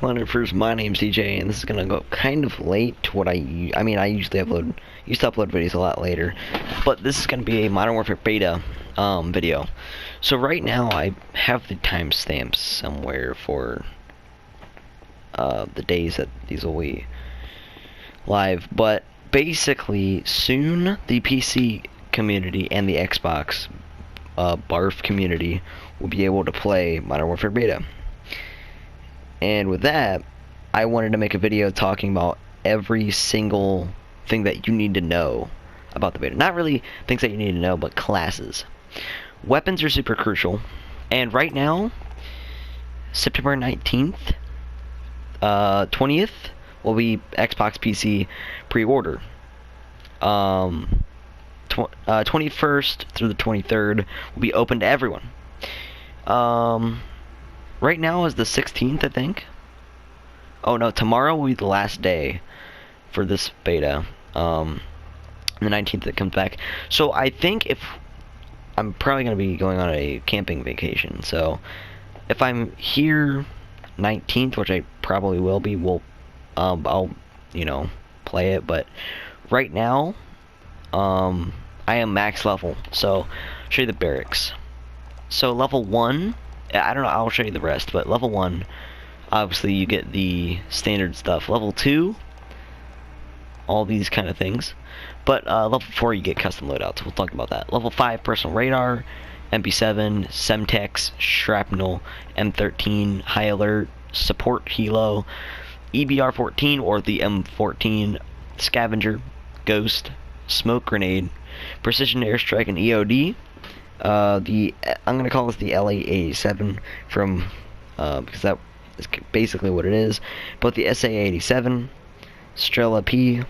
Hello, Nerfers. My name's DJ, and this is gonna go kind of late to what I mean, I used to upload videos a lot later, but this is gonna be a Modern Warfare beta video. So right now I have the timestamps somewhere for the days that these will be live, but basically soon the PC community and the Xbox barf community will be able to play Modern Warfare beta. And with that, I wanted to make a video talking about every single thing that you need to know about the beta. Not really things that you need to know, but classes. Weapons are super crucial. And right now, September 19th, 20th, will be Xbox PC pre-order. 21st through the 23rd will be open to everyone. Right now is the 16th, I think. Oh no, tomorrow will be the last day for this beta. The 19th it comes back. So I think if I'm probably gonna be going on a camping vacation. So if I'm here 19th, which I probably will be, I'll play it. But right now, I am max level. So I'll show you the barracks. So level 1. I don't know, I'll show you the rest, but level 1, obviously you get the standard stuff. Level 2, all these kind of things. But level 4, you get custom loadouts. We'll talk about that. Level 5, personal radar, MP7, Semtex, shrapnel, M13, high alert, support helo, EBR-14 or the M14, scavenger, ghost, smoke grenade, precision airstrike, and EOD. I'm gonna call this the LA-87 from because that is basically what it is. But the SA-87, Strela P,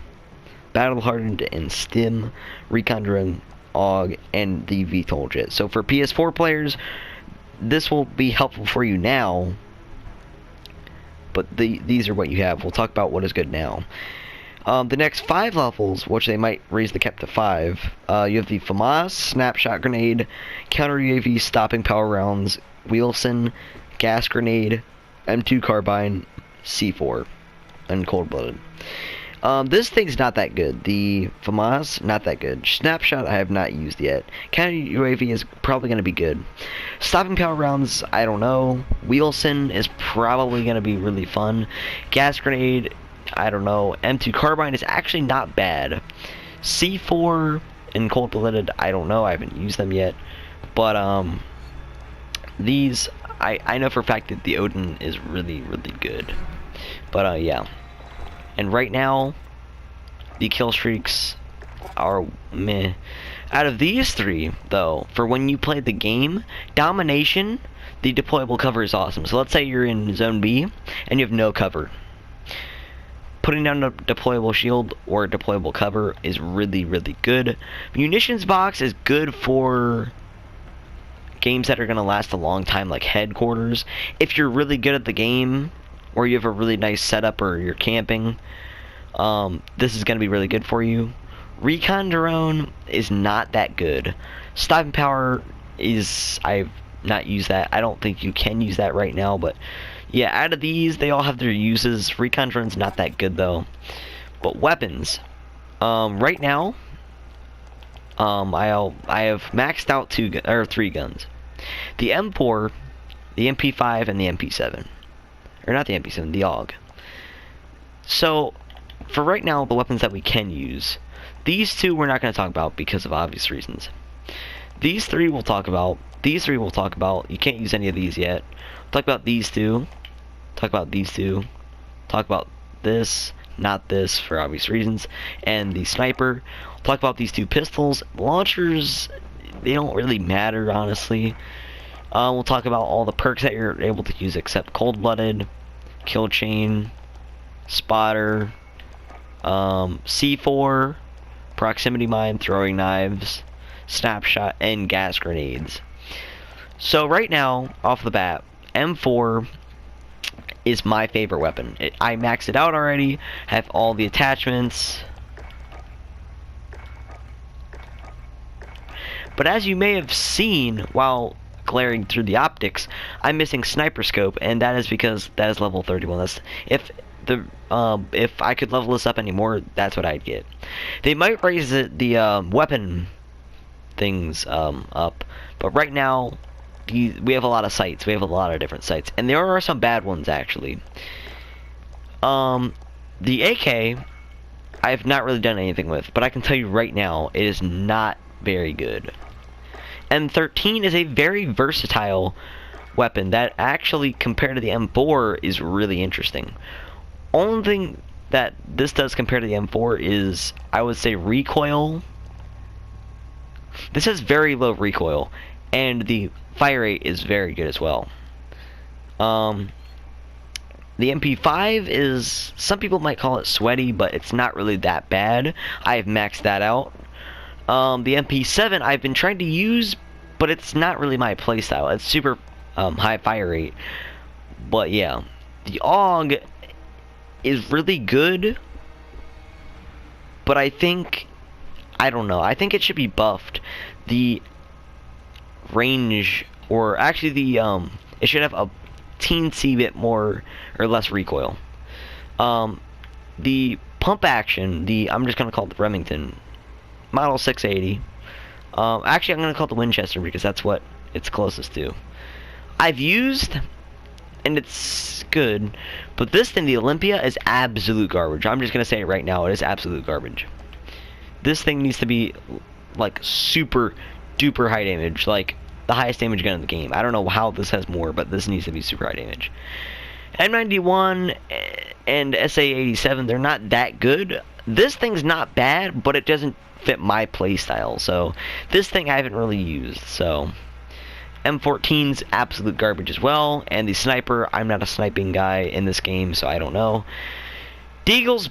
Battle Hardened and Stim, Recon Drone, AUG, and the VTOL jet. So for PS4 players, this will be helpful for you now. But these are what you have. We'll talk about what is good now. The next 5 levels, which they might raise the cap to 5, you have the FAMAS, Snapshot Grenade, Counter UAV, Stopping Power Rounds, Wheelson, Gas Grenade, M2 Carbine, C4, and Cold Blooded. This thing's not that good. The FAMAS, not that good. Snapshot, I have not used yet. Counter UAV is probably going to be good. Stopping Power Rounds, I don't know. Wheelson is probably going to be really fun. Gas Grenade, I don't know. M2 Carbine is actually not bad. C4 and Cold Blooded, I don't know. I haven't used them yet. But, these, I know for a fact that the Odin is really, really good. But, yeah. And right now, the kill streaks are meh. Out of these 3, though, for when you play the game, Domination, the deployable cover is awesome. So let's say you're in Zone B, and you have no cover. Putting down a deployable shield or a deployable cover is really, really good. Munitions box is good for games that are going to last a long time, like Headquarters. If you're really good at the game, or you have a really nice setup, or you're camping, this is going to be really good for you. Recon Drone is not that good. Stopping Power is, I've not used that. I don't think you can use that right now, but yeah, out of these, they all have their uses. Recon Drone's not that good, though. But weapons. Right now, I have maxed out 3 guns. The M4, the MP5, and the MP7. Or not the MP7, the AUG. So, for right now, the weapons that we can use, these 2 we're not going to talk about because of obvious reasons. These 3 we'll talk about. These 3 we'll talk about. You can't use any of these yet. Talk about these 2. Talk about these 2. Talk about this. Not this, for obvious reasons. And the sniper. Talk about these 2 pistols. Launchers, they don't really matter, honestly. We'll talk about all the perks that you're able to use except Cold Blooded, Kill Chain, Spotter, C4, Proximity Mine, Throwing Knives, Snapshot, and Gas Grenades. So right now, off the bat, M4 is my favorite weapon. I maxed it out already, have all the attachments. But as you may have seen, while glaring through the optics, I'm missing sniper scope, and that is because that is level 31. That's if I could level this up anymore, that's what I'd get. They might raise the weapon things up, but right now we have a lot of sights. We have a lot of different sights, and there are some bad ones actually. The AK I've not really done anything with, but I can tell you right now it is not very good. M13 is a very versatile weapon that actually, compared to the M4, is really interesting. Only thing that this does compared to the M4 is, I would say, recoil. This has very low recoil, and the fire rate is very good as well. The MP5 is, some people might call it sweaty, but it's not really that bad. I've maxed that out. The MP7 I've been trying to use, but it's not really my playstyle. It's super high fire rate. But yeah, the AUG is really good, but I don't know. I think it should be buffed. The range, or actually it should have a teensy bit more or less recoil. The pump action, I'm just gonna call it the Remington Model 680. Actually, I'm gonna call it the Winchester because that's what it's closest to. I've used, and it's good, but this thing, the Olympia, is absolute garbage. I'm just gonna say it right now. It is absolute garbage. This thing needs to be like super duper high damage, like the highest damage gun in the game. I don't know how this has more, but this needs to be super high damage. M91 and SA87, they're not that good. This thing's not bad, but it doesn't fit my playstyle. So this thing I haven't really used. So M14's absolute garbage as well. And the sniper, I'm not a sniping guy in this game, so I don't know. Deagle's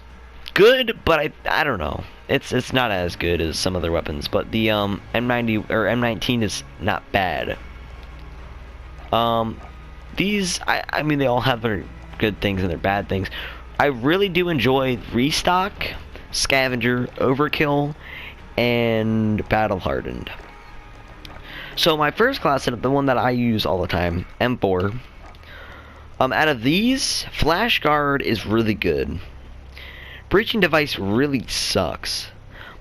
good, but I don't know. It's not as good as some other weapons, but the M90 or M19 is not bad. These, I mean, they all have their good things and their bad things. I really do enjoy Restock, Scavenger, Overkill, and Battle Hardened. So my first class setup, the one that I use all the time, M4. Out of these, Flash Guard is really good. Breaching Device really sucks.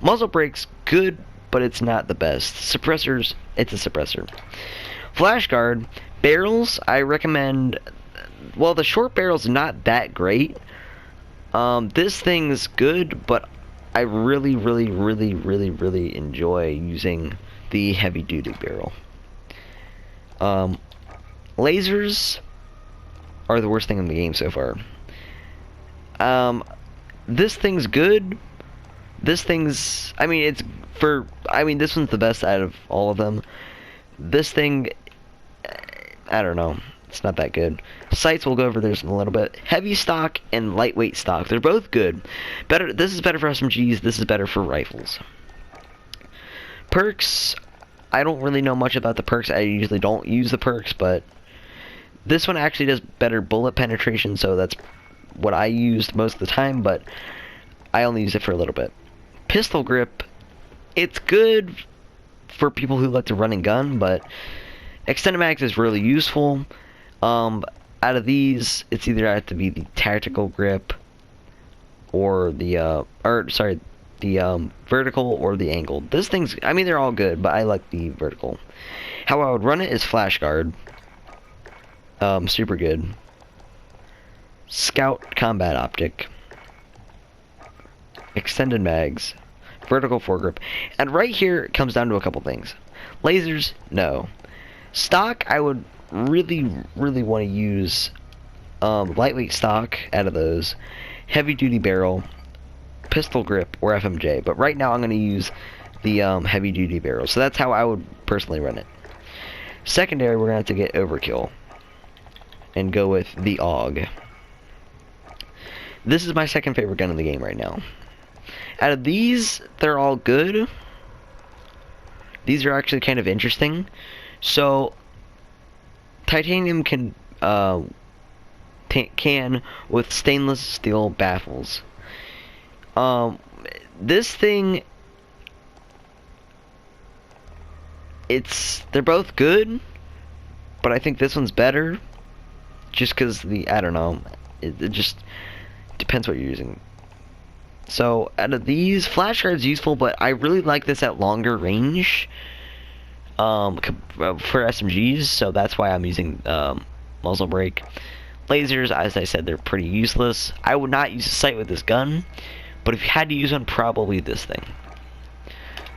Muzzle Brake's good, but it's not the best. Suppressors, it's a suppressor. Flash Guard, barrels, I recommend. Well, the short barrel's not that great. This thing's good, but I really enjoy using the heavy duty barrel. Lasers are the worst thing in the game so far. This thing's good. This thing's, I mean, this one's the best out of all of them. This thing, I don't know. It's not that good. Sights, we'll go over this in a little bit. Heavy stock and lightweight stock, they're both good. This is better for SMGs. This is better for rifles. Perks, I don't really know much about the perks. I usually don't use the perks, but this one actually does better bullet penetration, so that's what I used most of the time, but I only use it for a little bit. Pistol grip, it's good for people who like to run and gun, but extended mags is really useful. Out of these, it's either have to be the tactical grip or the vertical or the angled. This thing's, I mean, they're all good, but I like the vertical. How I would run it is Flash Guard. Super good. Scout Combat Optic. Extended mags. Vertical foregrip. And right here, it comes down to a couple things. Lasers, no. Stock, I would really want to use lightweight stock out of those. Heavy duty barrel. Pistol grip or FMJ. But right now, I'm going to use the heavy duty barrel. So that's how I would personally run it. Secondary, we're going to have to get Overkill. And go with the AUG. This is my second favorite gun in the game right now. Out of these, they're all good. These are actually kind of interesting. So, titanium can with stainless steel baffles. This thing, they're both good, but I think this one's better, just because I don't know, it just depends what you're using. So out of these, flashcard's useful, but I really like this at longer range for SMGs, so that's why I'm using muzzle brake. Lasers, as I said, they're pretty useless. I would not use a sight with this gun, but if you had to use one, probably this thing.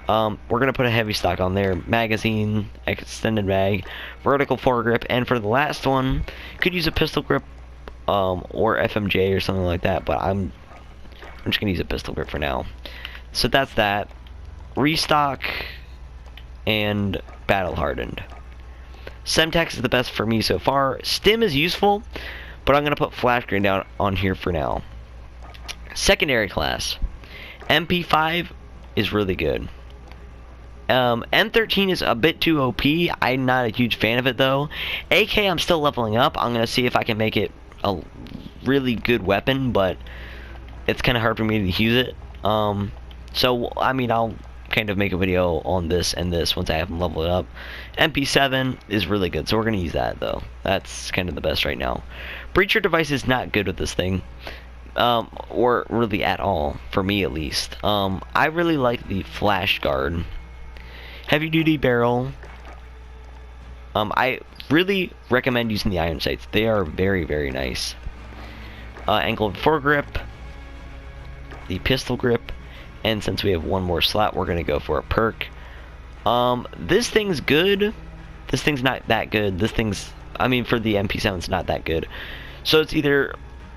We're gonna put a heavy stock on there, magazine, extended mag, vertical foregrip, and for the last one, could use a pistol grip or FMJ or something like that, but I'm just gonna use a pistol grip for now. So that's that. Restock and battle hardened. Semtex is the best for me so far. Stim is useful, but I'm gonna put flash grenade down on here for now. Secondary class, MP5 is really good. M13 is a bit too OP. I'm not a huge fan of it though. AK I'm still leveling up. I'm gonna see if I can make it a really good weapon, but it's kind of hard for me to use it. So I mean, I'll kind of make a video on this and this once I have them leveled up. MP7 is really good, so we're gonna use that though. That's kind of the best right now. Breacher device is not good with this thing, or really at all for me at least. I really like the flash guard. Heavy duty barrel. I really recommend using the iron sights. They are very, very nice. Angled foregrip, the pistol grip, and since we have one more slot, we're gonna go for a perk. This thing's good. This thing's not that good. This thing's, I mean, for the MP7, it's not that good. So it's either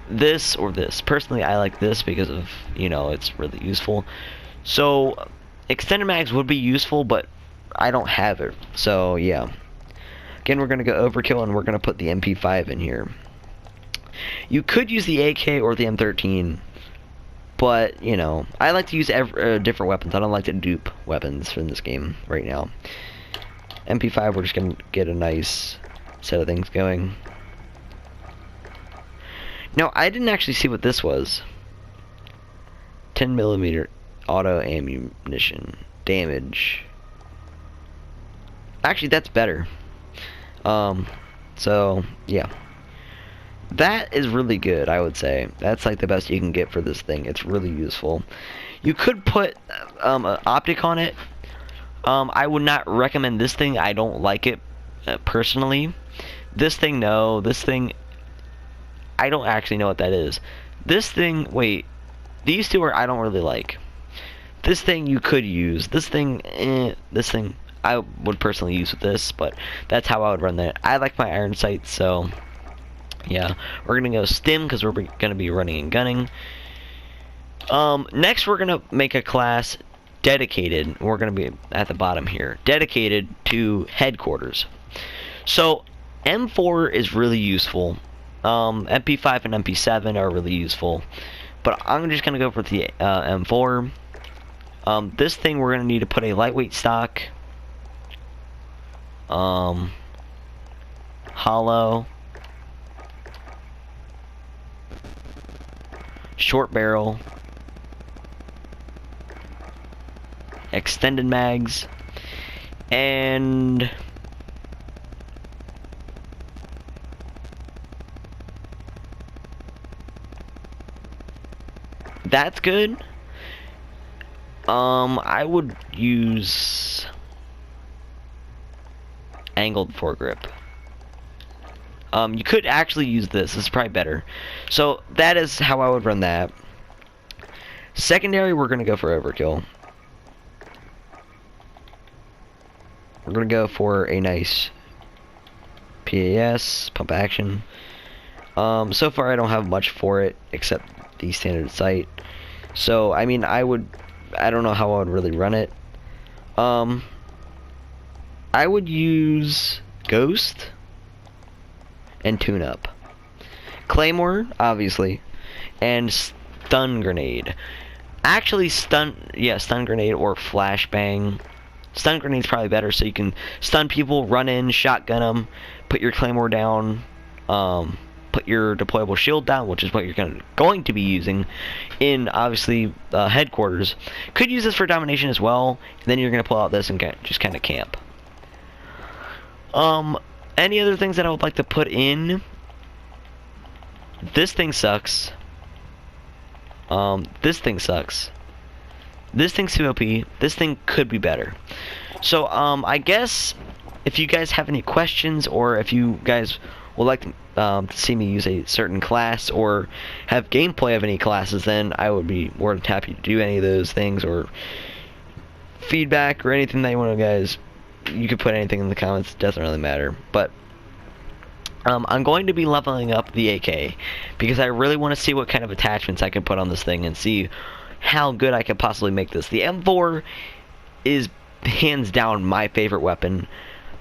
this or this. Personally, I like this because of, you know, it's really useful. So extended mags would be useful, but I don't have it, so yeah. Again, we're going to go overkill, and we're going to put the MP5 in here. You could use the AK or the M13, but, you know, I like to use different weapons. I don't like to dupe weapons in this game right now. MP5, we're just going to get a nice set of things going. Now, I didn't actually see what this was. 10mm auto ammunition. Damage. Actually, that's better. So, yeah. That is really good, I would say. That's like the best you can get for this thing. It's really useful. You could put an optic on it. I would not recommend this thing. I don't like it personally. This thing, no. This thing, I don't actually know what that is. This thing, wait. These two are I don't really like. This thing you could use. This thing, this thing I would personally use with this, but that's how I would run that. I like my iron sights, so yeah. We're gonna go stim because we're gonna be running and gunning. Next we're gonna make a class dedicated. We're gonna be at the bottom here, dedicated to headquarters. So M4 is really useful. MP5 and MP7 are really useful, but I'm just gonna go for the M4. This thing we're gonna need to put a lightweight stock, hollow, short barrel, extended mags, and that's good. I would use angled foregrip. You could actually use this. This is probably better. So that is how I would run that. Secondary, we're gonna go for overkill. We're gonna go for a nice PAS, pump action. So far I don't have much for it except the standard sight. So I mean, I don't know how I would really run it. I would use Ghost and Tune Up. Claymore, obviously, and Stun Grenade. Actually, stun grenade or flashbang. Stun grenade's probably better, so you can stun people, run in, shotgun them, put your Claymore down, put your deployable shield down, which is what you're going to be using in, obviously, headquarters. Could use this for domination as well, and then you're going to pull out this and just kind of camp. Any other things that I would like to put in? This thing sucks. This thing sucks. This thing's too OP. This thing could be better. So, I guess if you guys have any questions, or if you guys would like to see me use a certain class, or have gameplay of any classes, then I would be more than happy to do any of those things, or feedback, or anything that you want to guys. You could put anything in the comments. It doesn't really matter. But I'm going to be leveling up the AK because I really want to see what kind of attachments I can put on this thing and see how good I could possibly make this. The M4 is hands down my favorite weapon,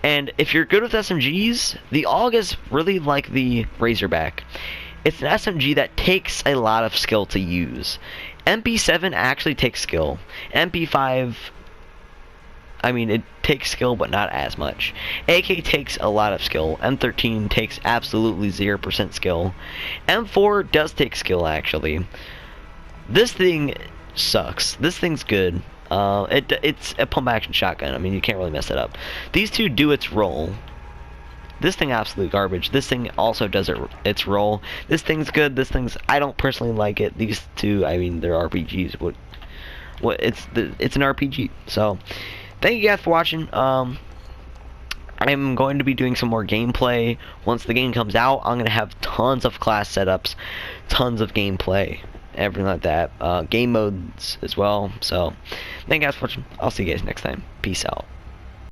and if you're good with SMGs, the AUG is really like the Razorback. It's an SMG that takes a lot of skill to use. MP7 actually takes skill. MP5, I mean, it takes skill, but not as much. AK takes a lot of skill. M13 takes absolutely 0% skill. M4 does take skill, actually. This thing sucks. This thing's good. It's a pump action shotgun. I mean, you can't really mess it up. These two do its role. This thing absolute garbage. This thing also does its role. This thing's good. This thing's, I don't personally like it. These two, I mean, they're RPGs. It's an RPG. So, thank you guys for watching. I'm going to be doing some more gameplay once the game comes out. I'm gonna have tons of class setups, tons of gameplay, everything like that. Game modes as well. So, thank you guys for watching. I'll see you guys next time. Peace out.